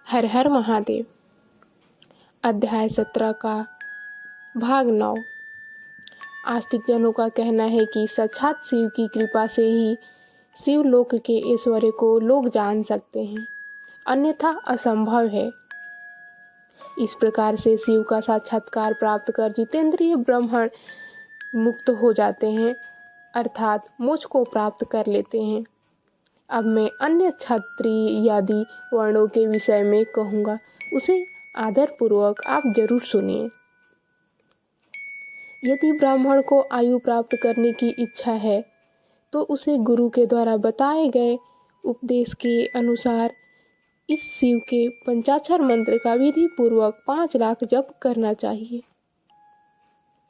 हर हर महादेव। अध्याय 17 का भाग 9। आस्तिक जनों का कहना है कि साक्षात शिव की कृपा से ही शिवलोक के ऐश्वर्य को लोग जान सकते हैं, अन्यथा असंभव है। इस प्रकार से शिव का साक्षात्कार प्राप्त कर जितेंद्रिय ब्राह्मण मुक्त हो जाते हैं, अर्थात मोक्ष को प्राप्त कर लेते हैं। अब मैं अन्य क्षत्रिय आदि वर्णों के विषय में कहूँगा, उसे आदर पूर्वक आप जरूर सुनिए। यदि ब्राह्मण को आयु प्राप्त करने की इच्छा है तो उसे गुरु के द्वारा बताए गए उपदेश के अनुसार इस शिव के पंचाक्षर मंत्र का विधि पूर्वक 5 लाख जप करना चाहिए।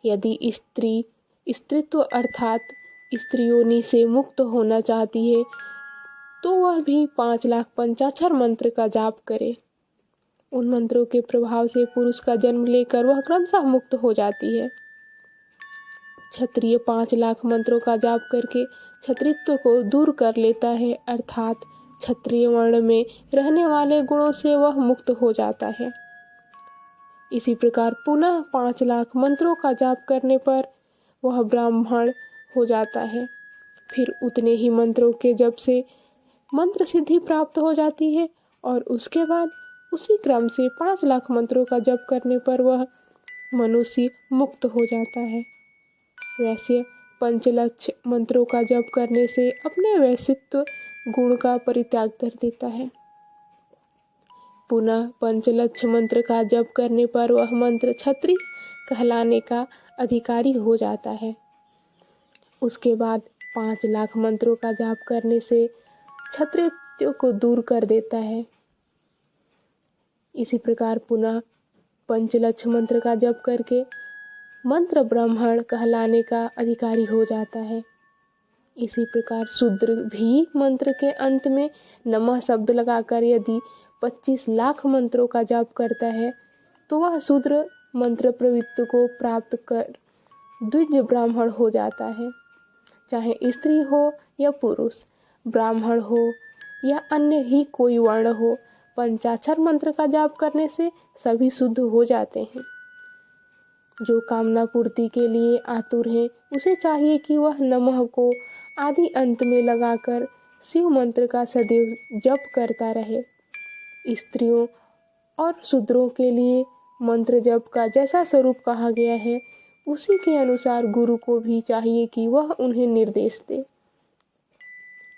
यदि स्त्री स्त्रीत्व अर्थात स्त्रियों से मुक्त होना चाहती है तो वह भी 5 लाख पंचाक्षर मंत्र का जाप करे। उन मंत्रों के प्रभाव से पुरुष का जन्म लेकर वह क्रमशः मुक्त हो जाती है। क्षत्रिय 5 लाख मंत्रों का जाप करके क्षत्रित्व को दूर कर लेता है, अर्थात क्षत्रिय वर्ण में रहने वाले गुणों से वह मुक्त हो जाता है। इसी प्रकार पुनः 5 लाख मंत्रों का जाप करने पर वह ब्राह्मण हो जाता है। फिर उतने ही मंत्रों के जप से मंत्र सिद्धि प्राप्त हो जाती है और उसके बाद उसी क्रम से 5 लाख मंत्रों का जप करने पर वह मनुष्य मुक्त हो जाता है। वैसे पंचलक्ष मंत्रों का जप करने से अपने वैश्यत्व गुण का परित्याग कर देता है। पुनः पंचलक्ष मंत्र का जप करने पर वह मंत्र क्षत्रिय कहलाने का अधिकारी हो जाता है। उसके बाद 5 लाख मंत्रों का जाप करने से क्षत्रियत्व को दूर कर देता है। इसी प्रकार पुनः पंचलक्ष मंत्र का जप करके मंत्र ब्राह्मण कहलाने का अधिकारी हो जाता है। इसी प्रकार शूद्र भी मंत्र के अंत में नमः शब्द लगाकर यदि 25 लाख मंत्रों का जाप करता है तो वह शूद्र मंत्र प्रवृत्ति को प्राप्त कर द्विज ब्राह्मण हो जाता है। चाहे स्त्री हो या पुरुष, ब्राह्मण हो या अन्य ही कोई वर्ण हो, पंचाक्षर मंत्र का जाप करने से सभी शुद्ध हो जाते हैं। जो कामना पूर्ति के लिए आतुर है उसे चाहिए कि वह नमः को आदि अंत में लगाकर शिव मंत्र का सदैव जप करता रहे। स्त्रियों और शूद्रों के लिए मंत्र जप का जैसा स्वरूप कहा गया है उसी के अनुसार गुरु को भी चाहिए कि वह उन्हें निर्देश दे।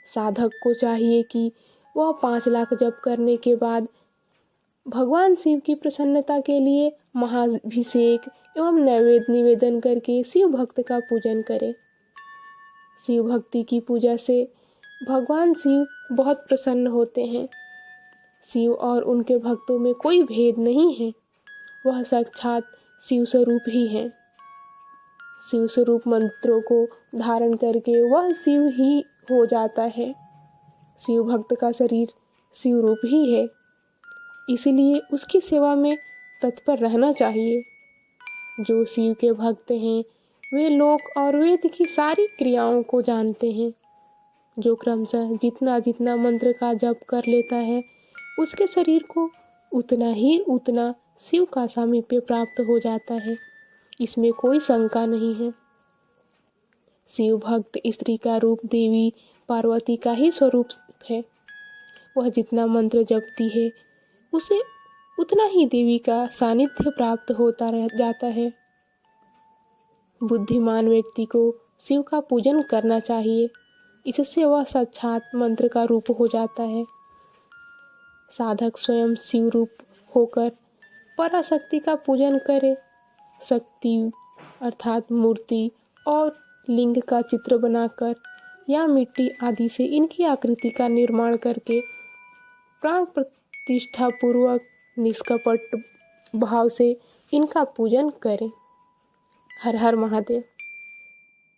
साधक को चाहिए कि वह 5 लाख जप करने के बाद भगवान शिव की प्रसन्नता के लिए महाभिषेक एवं नैवेद्य निवेदन करके शिव भक्त का पूजन करे। शिव भक्ति की पूजा से भगवान शिव बहुत प्रसन्न होते हैं। शिव और उनके भक्तों में कोई भेद नहीं है, वह साक्षात शिव स्वरूप ही है। शिव स्वरूप मंत्रों को धारण करके वह शिव ही हो जाता है। शिव भक्त का शरीर शिव रूप ही है, इसलिए उसकी सेवा में तत्पर रहना चाहिए। जो शिव के भक्त हैं वे लोक और वेद की सारी क्रियाओं को जानते हैं। जो क्रमशः जितना जितना मंत्र का जप कर लेता है उसके शरीर को उतना शिव का सामीप्य प्राप्त हो जाता है, इसमें कोई शंका नहीं है। शिव भक्त स्त्री का रूप देवी पार्वती का ही स्वरूप है। वह जितना मंत्र जपती है उसे उतना ही देवी का सानिध्य प्राप्त होता रह जाता है। बुद्धिमान व्यक्ति को शिव का पूजन करना चाहिए, इससे वह साक्षात मंत्र का रूप हो जाता है। साधक स्वयं शिव रूप होकर पराशक्ति का पूजन करे। शक्ति अर्थात मूर्ति और लिंग का चित्र बनाकर या मिट्टी आदि से इनकी आकृति का निर्माण करके प्राण प्रतिष्ठा पूर्वक निष्कपट भाव से इनका पूजन करें। हर हर महादेव।